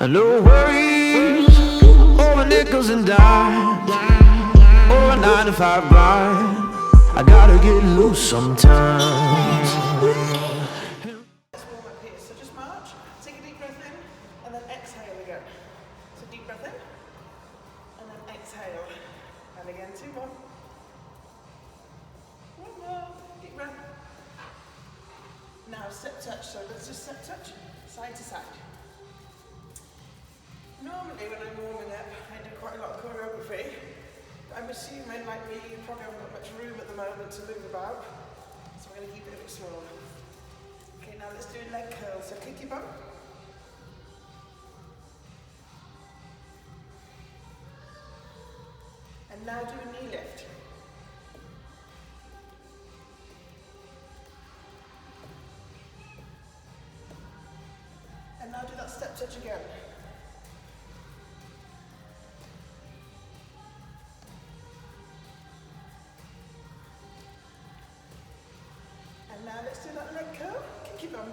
No worries over nickels and dimes, or a 9 to 5 grind. I gotta get loose sometimes. Let's warm up here. So just march, take a deep breath in, and then exhale again. So deep breath in, and then exhale. And again, 2 more. 1 more. Deep breath. Now step touch. So let's just step touch, side to side. Normally when I'm warming up, I do quite a lot of choreography. I'm assuming, like me, you probably haven't got much room at the moment to move about. So I'm going to keep it a bit small. Okay, now let's do leg curls. So kick your bum. And now do a knee lift. And now do that step touch again. And now let's do that leg curl. Kick your bum.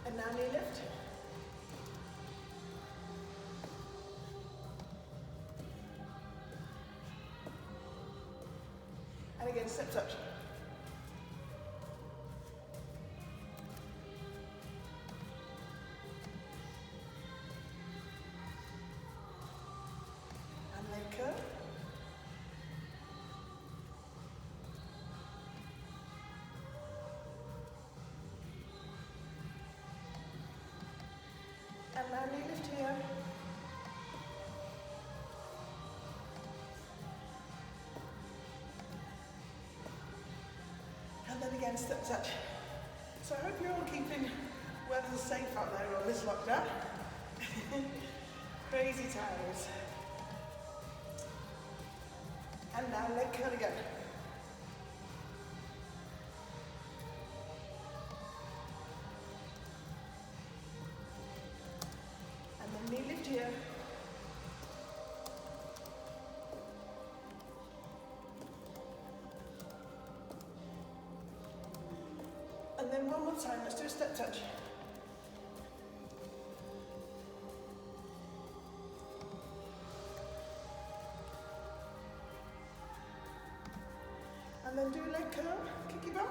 And now knee lift. And again, step touch. And leg curl. And now knee lift here. And then again, step touch. So I hope you're all keeping weather safe out there on this lockdown. Crazy times. And now leg curl again. And then knee lift here. And then one more time, let's do a step touch. And then do a leg curl, kick your bum.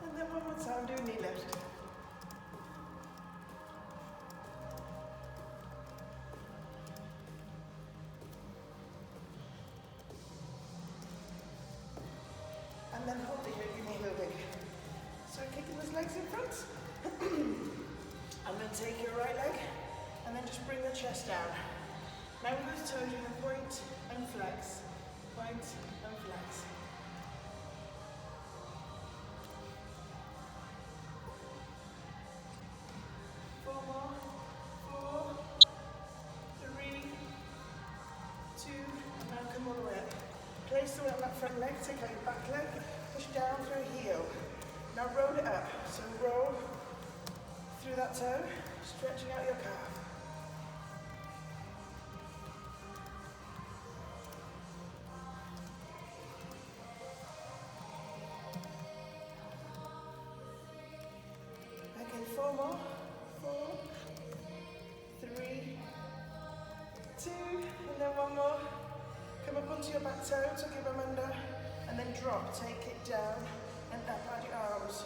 And then one more time, do a knee lift. And then hold the knee heel big. So kicking those legs in front. And then take your right leg and then just bring the chest down. Now with those toes you're going to point and flex. Point and flex. Four more. 4, 3, 2, and now come all the way up. Place the weight on that front leg, take out your back leg, push down through heel. Now roll it up. So roll through that toe, stretching out your calf. Okay, 4 more. 4, 3, 2, and then 1 more. Come up onto your back toe, tuck your bum under, and then drop. Take it down and up, add your arms.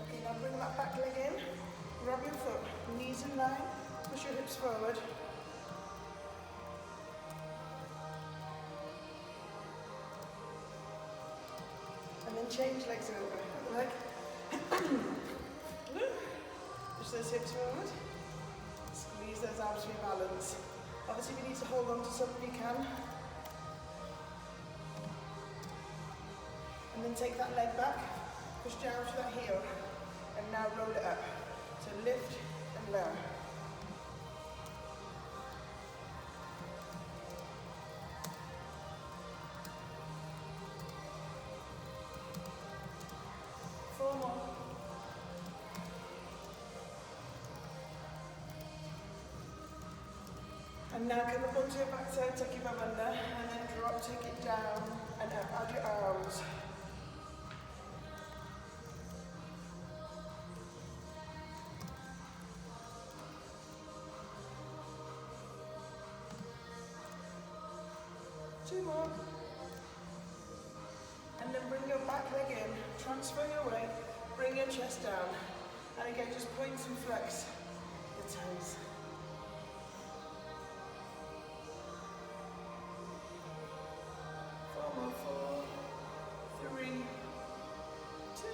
Okay, now bring that back leg in, grab your foot, knees in line, push your hips forward. And then change legs over. Leg. Push those hips forward. Squeeze those arms for your balance. Obviously, if you need to hold on to something, you can. And then take that leg back, push down to that heel, and now roll it up. So lift and lower. And now come up onto your backside, tuck your bum under, and then drop, take it down, and up, add your arms. Two more. And then bring your back leg in, transfer your weight, bring your chest down. And again, just point and flex the toes. Four, three, two,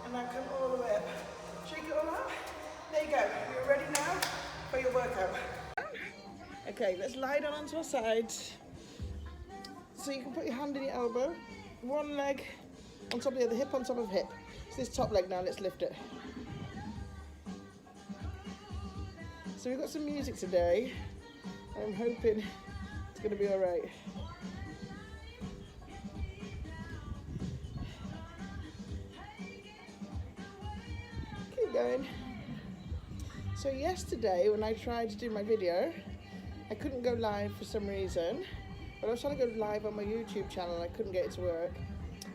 and now come all the way up. Shake it all out. There you go. You're ready now for your workout. Okay, let's lie down onto our sides. So you can put your hand in your elbow, one leg on top of the other, hip on top of hip. So this top leg now, let's lift it. So we've got some music today, and I'm hoping it's going to be all right. Keep going. So yesterday when I tried to do my video, I couldn't go live for some reason, but I was trying to go live on my YouTube channel and I couldn't get it to work.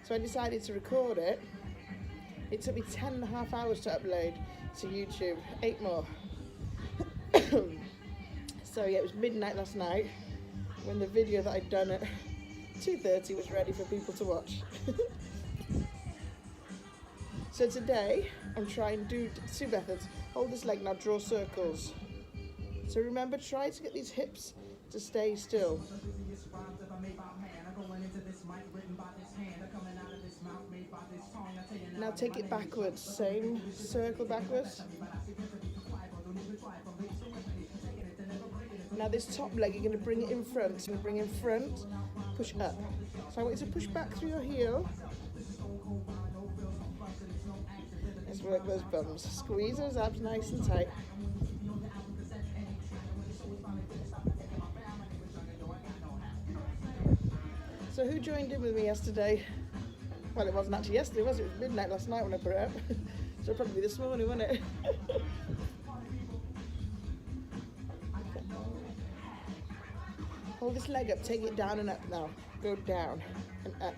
So I decided to record it. It took me 10.5 hours to upload to YouTube, 8 more. So yeah, it was midnight last night when the video that I'd done at 2:30 was ready for people to watch. So today, I'm trying to do 2 methods. Hold this leg now, draw circles. So remember, try to get these hips to stay still. Now take it backwards, same circle backwards. Now this top leg, you're going to bring it in front. So you're going to bring in front, push up. So I want you to push back through your heel. Let's work those bums. Squeeze those abs nice and tight. So who joined in with me yesterday? Well, it wasn't actually yesterday, was it? It was midnight last night when I put it up. So it'll probably be this morning, won't it? Hold this leg up, take it down and up now. Go down and up.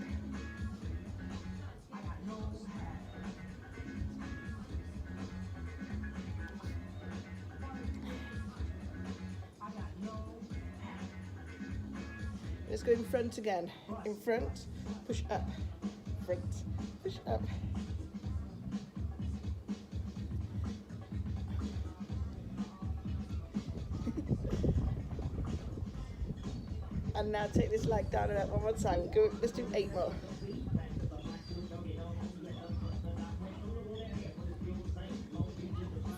Let's go in front again. In front, push up. Front, push up. And now take this leg down and up one more time. Go, let's do 8 more.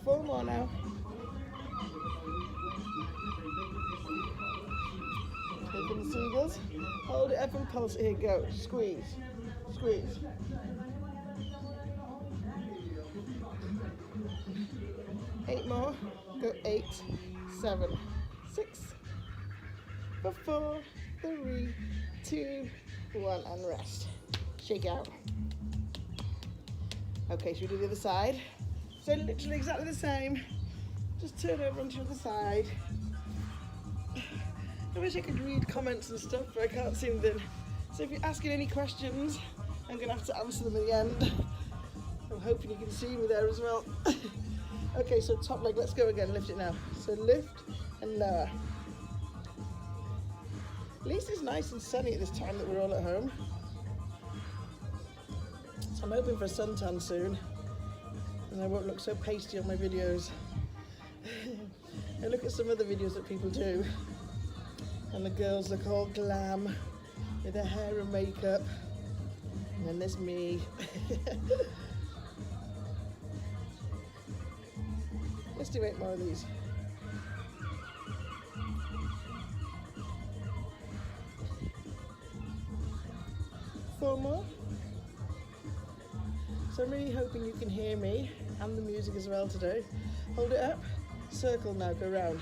Four more now. Open the seagulls. Hold it up and pulse it. Here, go. Squeeze. Squeeze. Eight more. Go 8, 7, 6, 4, 3, 2, 1, and rest. Shake out. Okay, should we do the other side? So literally exactly the same. Just turn over onto the other side. I wish I could read comments and stuff, but I can't seem them. So if you're asking any questions, I'm going to have to answer them at the end. I'm hoping you can see me there as well. Okay, so top leg, let's go again. Lift it now. So lift and lower. At least it's nice and sunny at this time that we're all at home. So I'm hoping for a suntan soon, and I won't look so pasty on my videos. I look at some other videos that people do, and the girls look all glam with their hair and makeup, and then there's me. Let's do 8 more of these. Four more. So I'm really hoping you can hear me and the music as well today. Hold it up. Circle now, go round.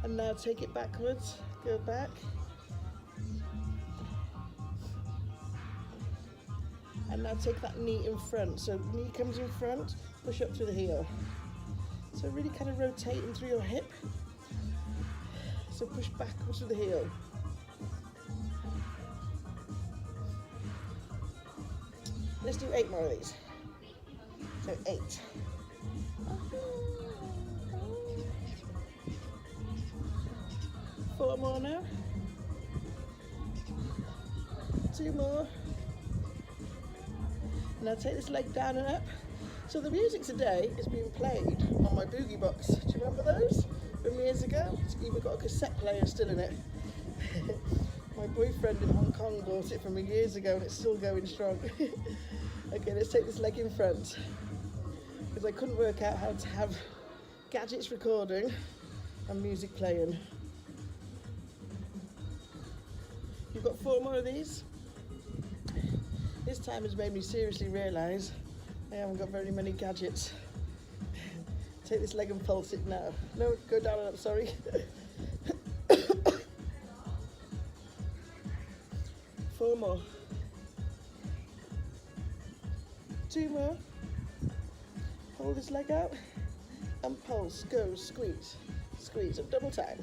And now take it backwards, go back. And now take that knee in front. So knee comes in front, push up through the heel. So really kind of rotating through your hip. So push backwards through the heel. Let's do 8 more of these. So 8. 4 more now. 2 more. Now take this leg down and up. So the music today is being played on my boogie box. Do you remember those from years ago? It's even got a cassette player still in it. My boyfriend in Hong Kong bought it from me years ago and it's still going strong. Okay, let's take this leg in front. Because I couldn't work out how to have gadgets recording and music playing. You've got 4 more of these. This time has made me seriously realise I haven't got very many gadgets. Take this leg and pulse it now. No, go down and up, sorry. 4 more. 2 more. Hold this leg out and pulse. Go, squeeze. Squeeze up double time.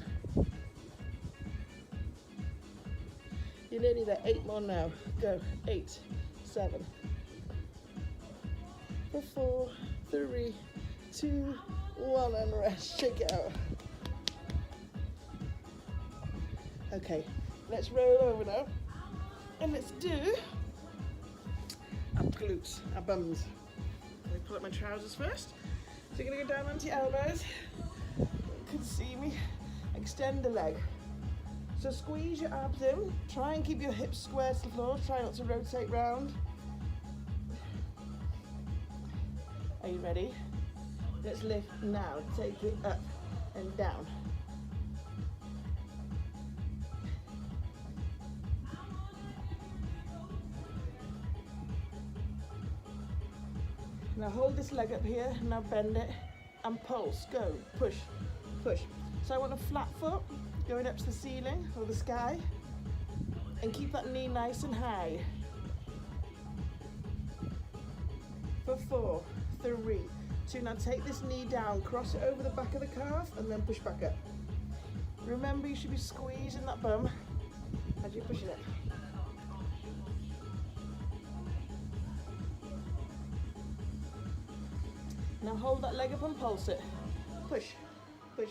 You're nearly there. 8 more now. Go. 8, 7. 4, 3, 2, 1, and rest. Shake it out. Okay, let's roll over now. And let's do our glutes, our bums. Let me pull up my trousers first. So you're going to go down onto your elbows. You can see me. Extend the leg. So squeeze your abs in. Try and keep your hips square to the floor. Try not to rotate round. Are you ready? Let's lift now. Take it up and down. Now hold this leg up here. Now bend it and pulse. Go. Push. Push. So I want a flat foot going up to the ceiling or the sky. And keep that knee nice and high. For 4, 3, 2. Now take this knee down, cross it over the back of the calf and then push back up. Remember, you should be squeezing that bum as you're pushing it. Now hold that leg up and pulse it. Push, push.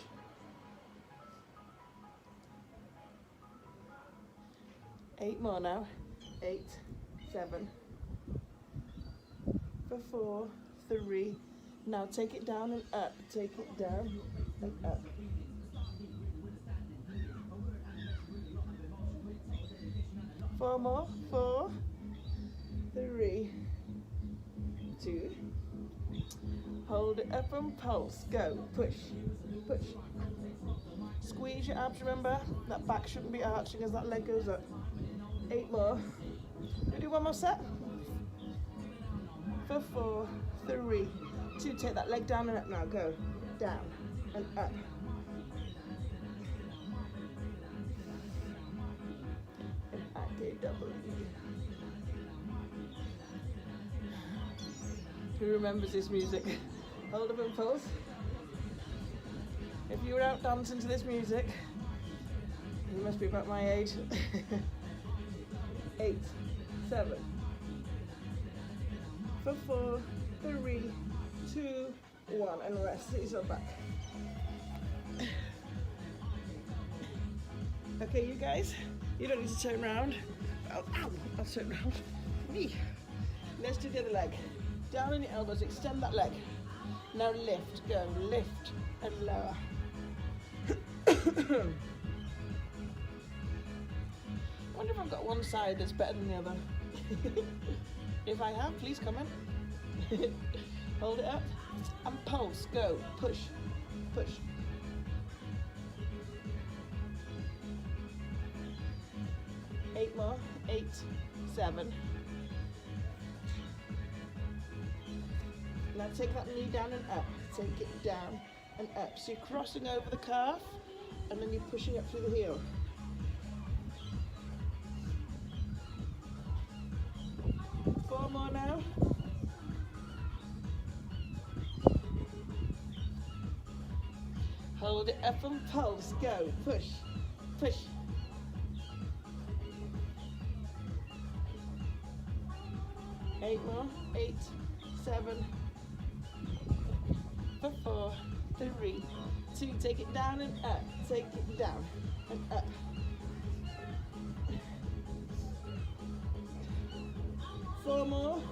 Eight more now. 8, 7. For 4, 3. Now take it down and up. Take it down and up. Four more. 4, 3, 2. Hold it up and pulse. Go. Push. Push. Squeeze your abs, remember? That back shouldn't be arching as that leg goes up. 8 more. We'll do 1 more set. For 4, 3, 2. Take that leg down and up now. Go. Down and up. And active double E. Who remembers this music? Hold up and pulse. If you were out dancing to this music, you must be about my age. 8, 7. For 4, 3, 2, 1, and rest. Sit yourself back. Okay, you guys, you don't need to turn around. I'll turn around. Me. Let's do the other leg. Down on your elbows, extend that leg. Now lift, go, lift and lower. I wonder if I've got one side that's better than the other. If I have, please comment. Hold it up and pulse, go, push, push. Eight more, 8, 7. Now take that knee down and up, take it down and up. So you're crossing over the calf and then you're pushing up through the heel. Four more Hold it up and pulse. Go. Push. Push. Eight more. 8, 7, for 4, 3, 2. Take it down and up. Take it down and up. Four more.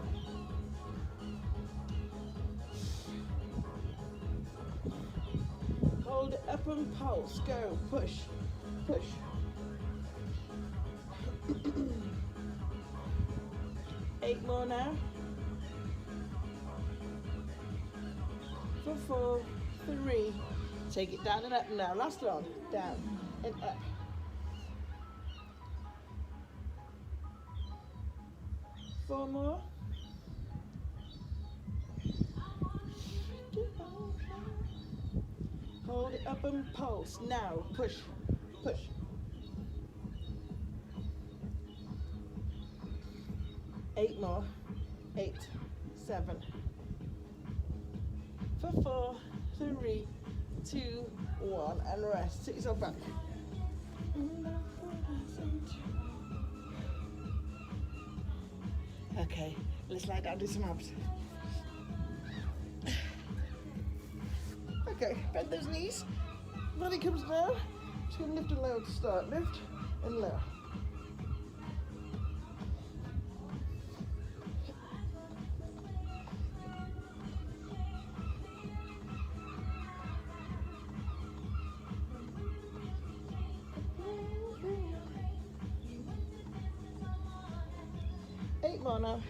Hold it up and pulse. Go. Push. Push. Eight more now. For 4, 3. Take it down and up now. Last one. Down and up. Four more. Hold it up and pulse. Now push. Push. Eight more. 8, 7. For 4, 3, 2, 1. And rest. Sit yourself back. Okay, let's lie down, do some abs. Okay, bend those knees. Body comes down. Just gonna lift and lower to start. Lift and lower. Eight more now.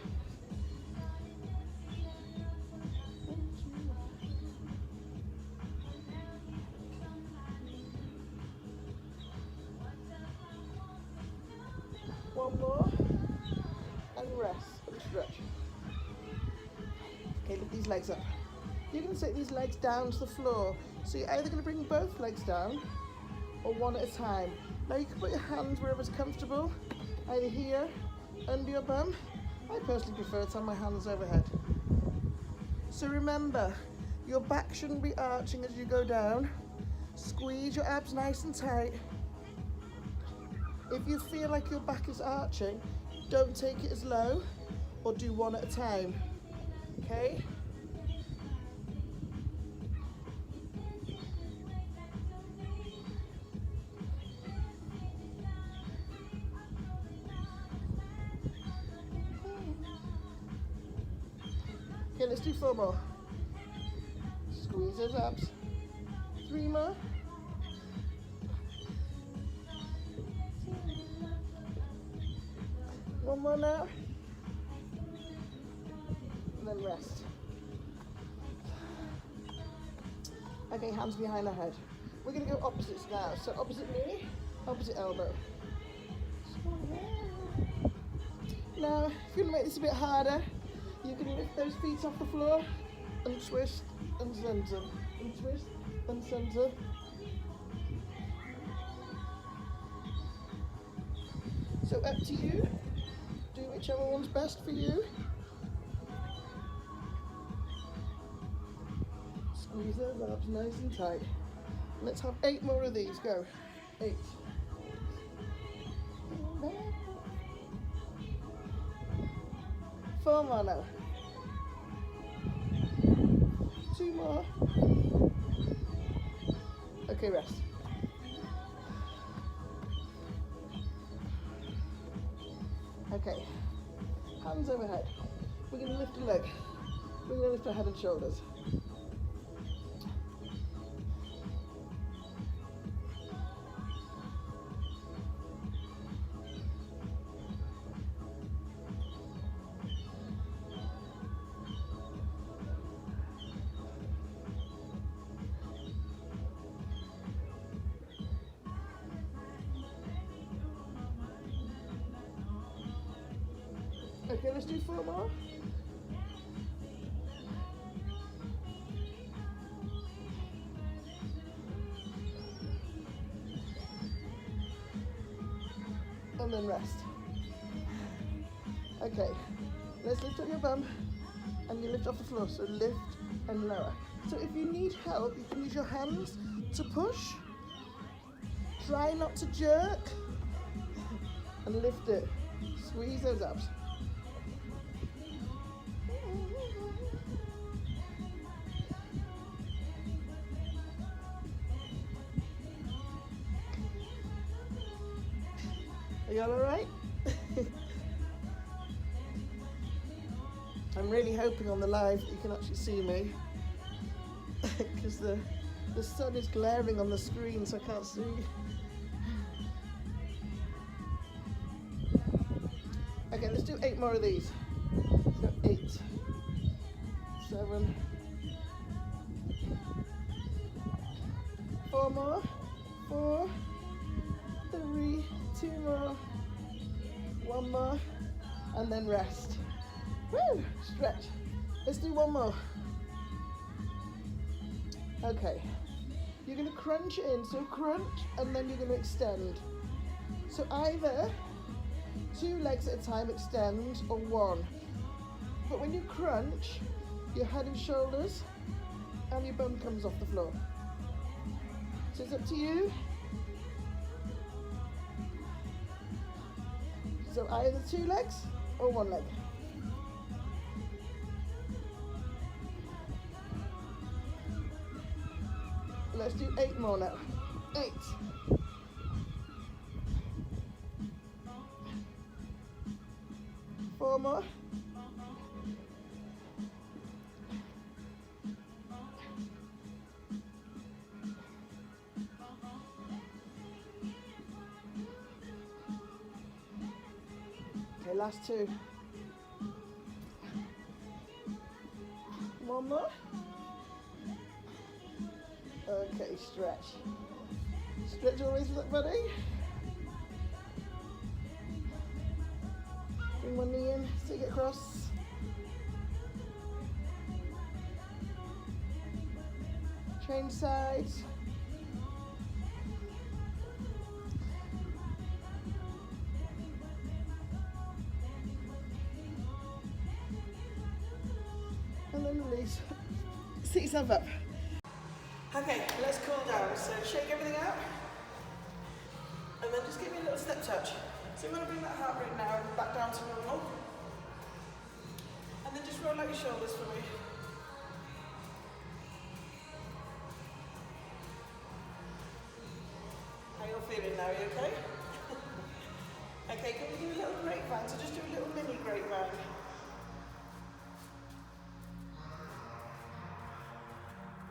One more. And rest and stretch. Okay, lift these legs up. You're going to take these legs down to the floor. So you're either going to bring both legs down or one at a time. Now you can put your hands wherever's comfortable, either here, under your bum. I personally prefer to have my hands overhead. So remember, your back shouldn't be arching as you go down. Squeeze your abs nice and tight. If you feel like your back is arching, don't take it as low or do one at a time, okay? Okay, let's do 4 more. Squeeze those abs. 3 more. One more now. And then rest. Okay, hands behind our head. We're going to go opposites now. So opposite knee, opposite elbow. Now, if you want to make this a bit harder, you can lift those feet off the floor and twist and center, and twist and center. So up to you. Do whichever one's best for you. Squeeze those abs nice and tight. Let's have 8 more of these. Go. 8. 4 more now. 2 more. Okay, rest. Okay, hands overhead. We're going to lift a leg. We're going to lift our head and shoulders. Okay, let's do 4 more. And then rest. Okay, let's lift up your bum and you lift off the floor. So lift and lower. So if you need help, you can use your hands to push. Try not to jerk. And lift it. Squeeze those abs. Are you all right? I'm really hoping on the live that you can actually see me because the sun is glaring on the screen, so I can't see. Okay, let's do 8 more of these. So 8, 7, 4 more, 4, 3, 2 more, 1 more, and then rest. Woo! Stretch. Let's do 1 more. Okay. You're going to crunch in. So crunch, and then you're going to extend. So either 2 legs at a time extend, or 1. But when you crunch, your head and shoulders and your bum comes off the floor. So it's up to you. So either 2 legs or 1 leg. Let's do 8 more now. 8. Four more. Okay, last 2. 1 more. Okay, stretch. Stretch always with that buddy. Bring one knee in, take it across. Change sides. And then release. Sit yourself up. Okay, let's cool down. So shake everything out. And then just give me a little step touch. So you want to bring that heart rate now back down to normal. And then just roll out your shoulders for me. How you all feeling now? Are you okay? Okay, can we do a little grapevine? So just do a little mini grapevine.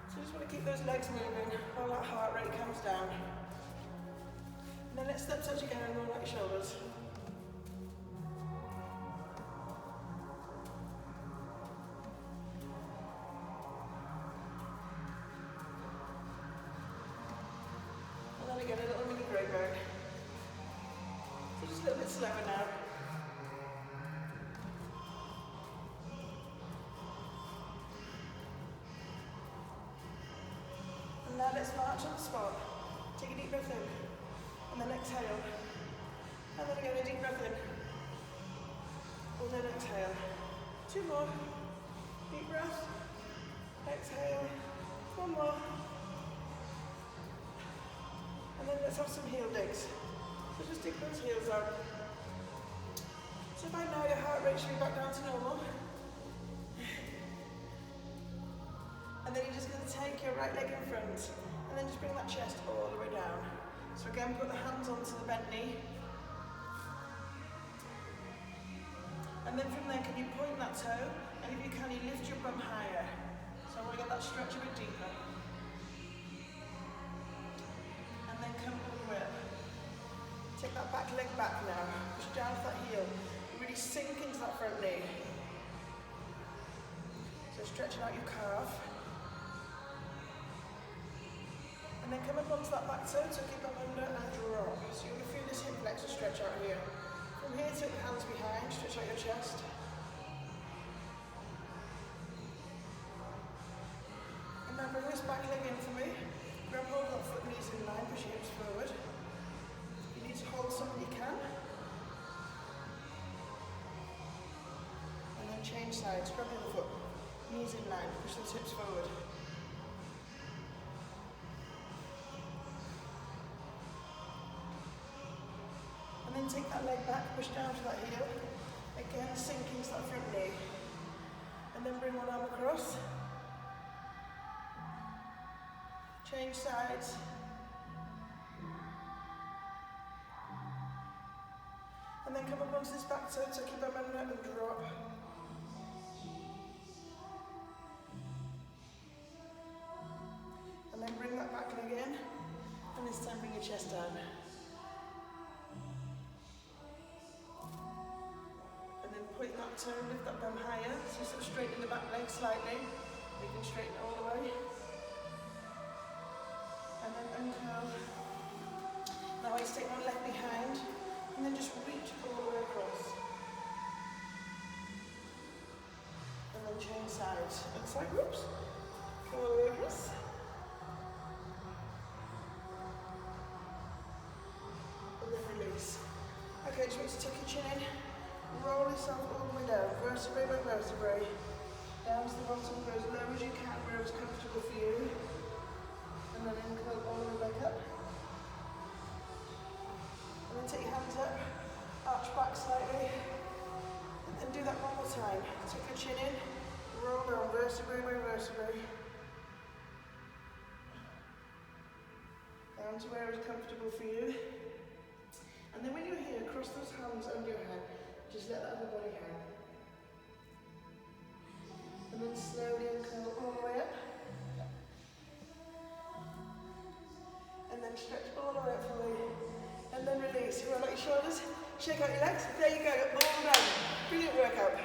So just want to keep those legs moving while that heart rate comes down. And then let's step touch again and roll out your shoulders. And then again, a little mini grapevine. So just a little bit slower now. And now let's march on the spot. Take a deep breath in. And then exhale. And then again, a deep breath in. And then exhale. 2 more. Deep breath. Exhale. 1 more. And then let's have some heel digs. So just dig those heels out. So by now your heart rate should be back down to normal. And then you're just going to take your right leg in front. And then just bring that chest all the way down. So again, put the hands onto the bent knee. And then from there, can you point that toe? And if you can, you lift your bum higher. So I want to get that stretch a bit deeper. And then come all the way up. Take that back leg back now. Push down with that heel. Really sink into that front knee. So stretching out your calf. And then come up onto that back toe, tuck your bum under and drop. So you're going to feel this hip flexor stretch out here. From here, tuck your hands behind, stretch out your chest. And now bring this back leg in for me. Grab hold of that foot, knees in line, push your hips forward. If you need to hold something, you can. And then change sides, grab the other foot, knees in line, push those hips forward. take that leg back, push down to that heel. Again, sink into that front knee. And then bring one arm across. Change sides. And then come up onto this back toe, tuck your bum under and drop. And then bring that back in again. And this time bring your chest down. And then point that toe, lift that bum higher. So you sort of straighten the back leg slightly. You can straighten it all the way. And then uncurl. Now I take one leg behind. And then just reach all the way across. And then change sides. Looks like, whoops. All the way across. And then release. Okay, just want you to tuck your chin in. Roll yourself all the way down. Vertebrae by vertebrae. Down to the bottom, go as low as you can, wherever's comfortable for you. And then curl all the way back up. And then take your hands up, arch back slightly, and do that one more time. Tuck your chin in, roll down vertebrae by vertebrae. Down to where is comfortable for you. And then when you're here, cross those hands under your head. Just let that other body hang. And then slowly uncurl all the way up. And then stretch all the way up fully. And then release. Roll out your shoulders, shake out your legs. There you go, all done. Brilliant workout.